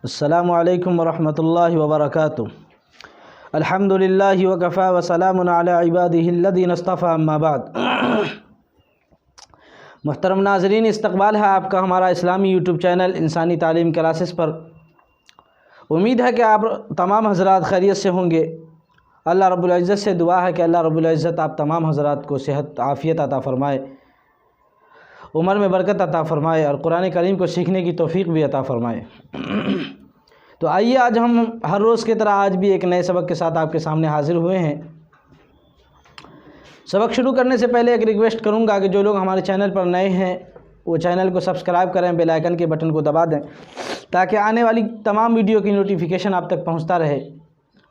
السلام علیکم ورحمۃ اللہ وبرکاتہ۔ الحمدللہ وکفی وسلام علی عبادہ الذین اصطفی، اما بعد۔ محترم ناظرین، استقبال ہے آپ کا ہمارا اسلامی یوٹیوب چینل انسانی تعلیم کلاسز پر۔ امید ہے کہ آپ تمام حضرات خیریت سے ہوں گے۔ اللہ رب العزت سے دعا ہے کہ اللہ رب العزت آپ تمام حضرات کو صحت عافیت عطا فرمائے، عمر میں برکت عطا فرمائے اور قرآن کریم کو سیکھنے کی توفیق بھی عطا فرمائے۔ تو آئیے آج ہم ہر روز کی طرح آج بھی ایک نئے سبق کے ساتھ آپ کے سامنے حاضر ہوئے ہیں۔ سبق شروع کرنے سے پہلے ایک ریکویسٹ کروں گا کہ جو لوگ ہمارے چینل پر نئے ہیں وہ چینل کو سبسکرائب کریں، بیل آئیکن کے بٹن کو دبا دیں تاکہ آنے والی تمام ویڈیو کی نوٹیفیکیشن آپ تک پہنچتا رہے۔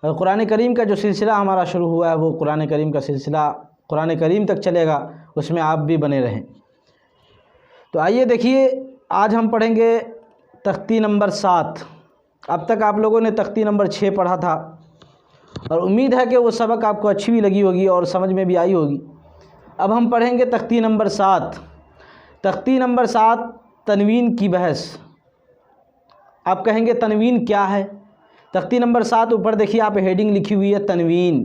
اور قرآن کریم کا جو سلسلہ ہمارا شروع ہوا ہے وہ قرآن کریم کا سلسلہ قرآن کریم تک چلے گا، اس میں آپ بھی بنے رہیں۔ تو آئیے دیکھیے، آج ہم پڑھیں گے تختی نمبر 7۔ اب تک آپ لوگوں نے تختی نمبر 6 پڑھا تھا اور امید ہے کہ وہ سبق آپ کو اچھی بھی لگی ہوگی اور سمجھ میں بھی آئی ہوگی۔ اب ہم پڑھیں گے تختی نمبر 7۔ تختی نمبر 7 تنوین کی بحث۔ آپ کہیں گے تنوین کیا ہے؟ تختی نمبر 7 اوپر دیکھیے آپ ہیڈنگ لکھی ہوئی ہے تنوین۔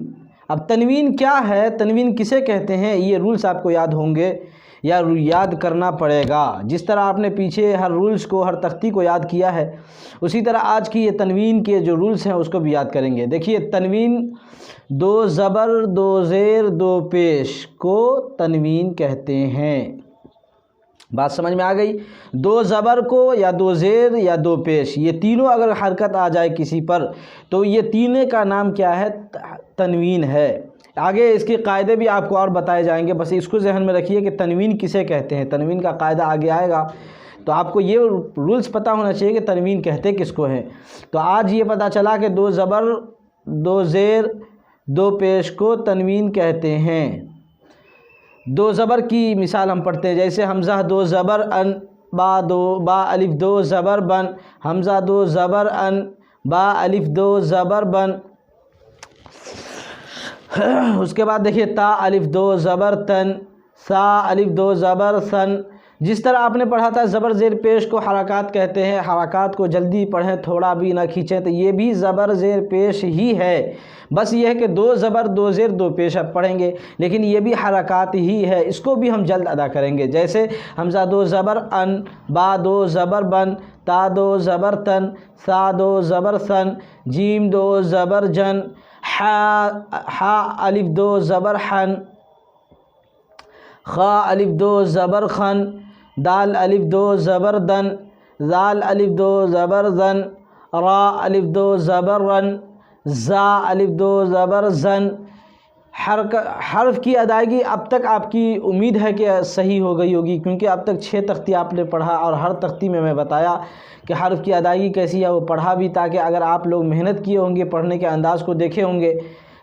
اب تنوین کیا ہے، تنوین کسے کہتے ہیں، یہ رولز آپ کو یاد ہوں گے یا یاد کرنا پڑے گا۔ جس طرح آپ نے پیچھے ہر رولز کو، ہر تختی کو یاد کیا ہے، اسی طرح آج کی یہ تنوین کے جو رولز ہیں اس کو بھی یاد کریں گے۔ دیکھیے، تنوین 2 زبر 2 زیر 2 پیش کو تنوین کہتے ہیں۔ بات سمجھ میں آ گئی؟ 2 زبر کو یا 2 زیر یا 2 پیش، یہ تینوں اگر حرکت آ جائے کسی پر تو یہ تینے کا نام کیا ہے؟ تنوین ہے۔ آگے اس کے قاعدے بھی آپ کو اور بتائے جائیں گے، بس اس کو ذہن میں رکھیے کہ تنوین کسے کہتے ہیں۔ تنوین کا قاعدہ آگے آئے گا تو آپ کو یہ رولز پتہ ہونا چاہیے کہ تنوین کہتے کس کو ہیں۔ تو آج یہ پتہ چلا کہ 2 زبر 2 زیر 2 پیش کو تنوین کہتے ہیں۔ 2 زبر کی مثال ہم پڑھتے ہیں، جیسے حمزہ 2 زبر ان، با الف 2 زبر بن، حمزہ 2 زبر ان، با الف 2 زبر بن۔ اس کے بعد دیکھیے تا الف 2 زبر تن، سا الف 2 زبر سن۔ جس طرح آپ نے پڑھا تھا زبر زیر پیش کو حرکات کہتے ہیں، حرکات کو جلدی پڑھیں، تھوڑا بھی نہ کھینچیں، تو یہ بھی زبر زیر پیش ہی ہے۔ بس یہ ہے کہ 2 زبر 2 زیر 2 پیش اب پڑھیں گے، لیکن یہ بھی حرکات ہی ہے، اس کو بھی ہم جلد ادا کریں گے۔ جیسے حمزہ 2 زبر ان، با 2 زبر بن، تا 2 زبر تن، سا 2 زبر سن، جیم 2 زبر جن، ہا الف 2 زبر حن، خا الف 2 زبر خن، دال الف 2 زبر دن، زال الف 2 زبر زن، را الف 2 زبر رن، زا الف 2 زبر زن۔ حرف کی ادائیگی اب تک آپ کی امید ہے کہ صحیح ہو گئی ہوگی، کیونکہ اب تک 6 تختی آپ نے پڑھا اور ہر تختی میں بتایا کہ حرف کی ادائیگی کیسی ہے، وہ پڑھا بھی، تاکہ اگر آپ لوگ محنت کیے ہوں گے، پڑھنے کے انداز کو دیکھے ہوں گے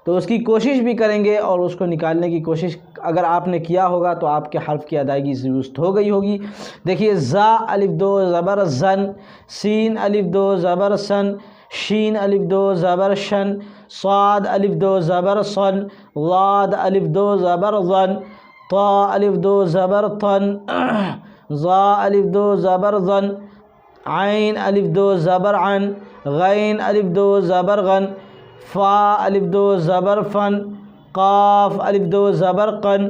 تو اس کی کوشش بھی کریں گے اور اس کو نکالنے کی کوشش اگر آپ نے کیا ہوگا تو آپ کے حرف کی ادائیگی درست ہو گئی ہوگی۔ دیکھیے، زا الف 2 زبر زن، سین الف 2 زبر سن، شین الف 2 زبر شن، صاد الف 2 زبر صن، ضاد الف 2 زبر ظن، طا الف 2 زبر طن، ظا الف 2 زبر ظن، عین الف 2 زبر عن، غین الف 2 زبر غن، فا الف 2 زبر فن، قاف الف 2 زبر قن،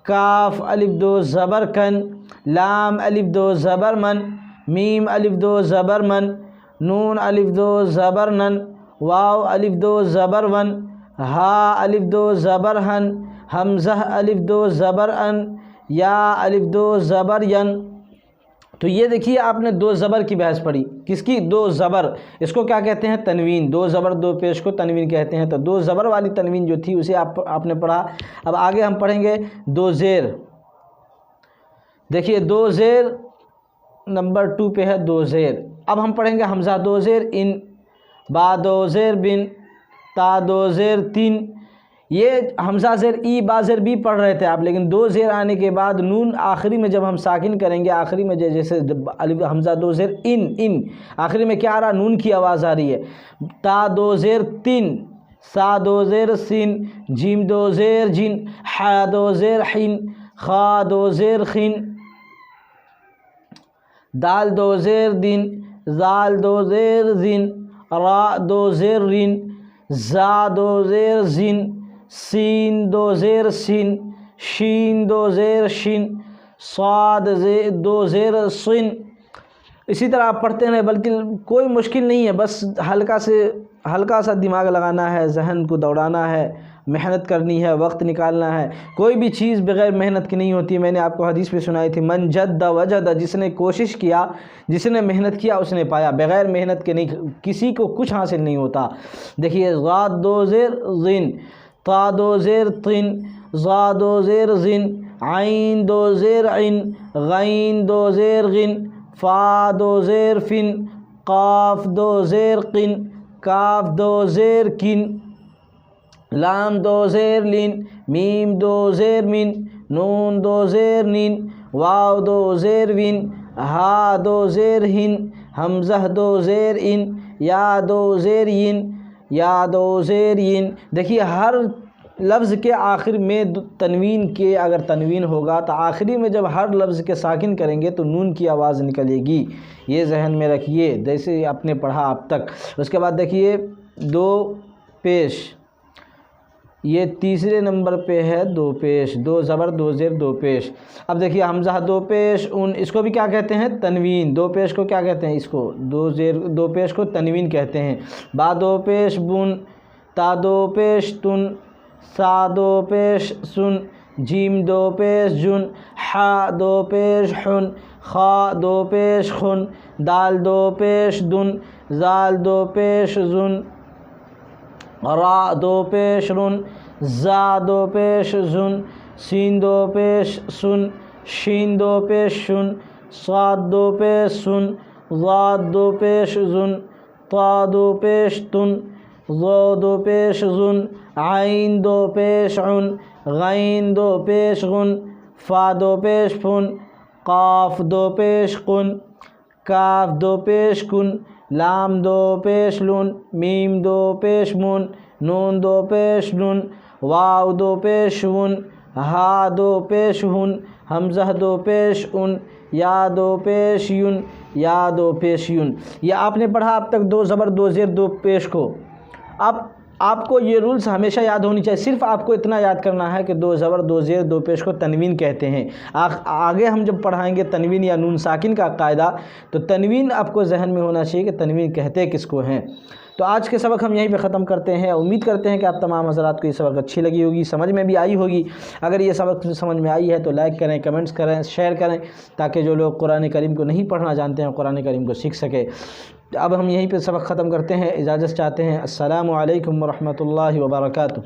کاف الف 2 زبر کن، لام الف 2 زبر من، میم الف 2 زبر من، نون الف 2 زبر نن، واو الف 2 زبر ون، ہا الف 2 زبر ہن، حمزہ الف 2 زبر ان، یا الف 2 زبر ین۔ تو یہ دیکھیے آپ نے 2 زبر کی بحث پڑھی، کس کی؟ 2 زبر، اس کو کیا کہتے ہیں؟ تنوین۔ 2 زبر 2 پیش کو تنوین کہتے ہیں۔ تو 2 زبر والی تنوین جو تھی اسے آپ نے پڑھا۔ اب آگے ہم پڑھیں گے 2 زیر۔ دیکھیے 2 زیر نمبر 2 پہ ہے 2 زیر۔ اب ہم پڑھیں گے حمزہ 2 زیر ان، با 2 زیر بن، تا 2 زیر تین۔ یہ حمزہ زیر ای با زیر بی پڑھ رہے تھے آپ، لیکن 2 زیر آنے کے بعد نون آخری میں جب ہم ساکن کریں گے، آخری میں جیسے حمزہ 2 زیر ان آخری میں کیا آ رہا؟ نون کی آواز آ رہی ہے۔ تا 2 زیر تین، سا 2 زیر سین، جیم 2 زیر جن، حا 2 زیر حین، خا 2 زیر خین، دال 2 زیر دن، زال دو زیر زن، را دو زیر رن، زا دو زیر زن، سین دو زیر سن، شین دو زیر شن، صاد دو زیر سن۔ اسی طرح آپ پڑھتے ہیں، بلکہ کوئی مشکل نہیں ہے، بس ہلکا سا دماغ لگانا ہے، ذہن کو دوڑانا ہے، محنت کرنی ہے، وقت نکالنا ہے۔ کوئی بھی چیز بغیر محنت کی نہیں ہوتی۔ میں نے آپ کو حدیث پہ سنائی تھی، من جد وجد، جس نے کوشش کیا، جس نے محنت کیا اس نے پایا، بغیر محنت کے نہیں، کسی کو کچھ حاصل نہیں ہوتا۔ دیکھیے، ضاد دو زیر زن، تا دو زیر طن، ضا دو زیر زن، عین دو زیر عن، غین دو زیر غن، فا دو زیر فن، قاف دو زیر قن، کاف دو زیر کن، لام دو زیر لن، میم دو زیر من، نون دو زیر نن، واو دو زیر ون، ہا دو زیر ہن، حمزہ دو زیر ان، یا دو زیر ین، یا دو زیر ین۔ دیکھیے، ہر لفظ کے آخر میں تنوین کے اگر تنوین ہوگا تو آخری میں جب ہر لفظ کے ساکن کریں گے تو نون کی آواز نکلے گی، یہ ذہن میں رکھیے جیسے آپ نے پڑھا اب تک۔ اس کے بعد دیکھیے دو پیش، یہ تیسرے نمبر پہ ہے دو پیش، دو زبر دو زیر دو پیش۔ اب دیکھیے حمزہ دو پیش ان، اس کو بھی کیا کہتے ہیں؟ تنوین۔ دو پیش کو کیا کہتے ہیں؟ اس کو دو زیر دو پیش کو تنوین کہتے ہیں۔ با دو پیش بن، تا دو پیش تن، سا دو پیش سن، جیم دو پیش جن، حا دو پیش حن، خا دو پیش خن، دال دو پیش دن، زال دو پیش زن، را دو پیش رن، زا دو پیش زن، سین دو پیش سن، شین دو پیش شن، صاد دو پیش سن، ضاد دو پیش زن، طا دو پیش تن، ظا دو پیش زن، عین دو پیش عن، غین دو پیش غن، فا دو پیش فن، قاف دو پیش قن، کاف دو پیش کن، لام دو پیش لن، میم دو پیش من، نون دو پیش نن، واو دو پیش ون، ہا دو پیش ہن، حمزہ دو پیش ان، یا دو پیش یون، یا دو پیش یون۔ یہ آپ نے پڑھا اب تک دو زبر دو زیر دو پیش کو۔ اب آپ کو یہ رولز ہمیشہ یاد ہونی چاہیے، صرف آپ کو اتنا یاد کرنا ہے کہ دو زبر دو زیر دو پیش کو تنوین کہتے ہیں۔ آگے ہم جب پڑھائیں گے تنوین یا نون ساکن کا قاعدہ، تو تنوین آپ کو ذہن میں ہونا چاہیے کہ تنوین کہتے کس کو ہیں۔ تو آج کے سبق ہم یہیں پہ ختم کرتے ہیں۔ امید کرتے ہیں کہ آپ تمام حضرات کو یہ سبق اچھی لگی ہوگی، سمجھ میں بھی آئی ہوگی۔ اگر یہ سبق سمجھ میں آئی ہے تو لائک کریں، کمنٹس کریں، شیئر کریں، تاکہ جو لوگ قرآن کریم کو نہیں پڑھنا جانتے ہیں قرآن کریم کو سیکھ سکے۔ اب ہم یہیں پہ سبق ختم کرتے ہیں، اجازت چاہتے ہیں۔ السلام علیکم ورحمۃ اللہ وبرکاتہ۔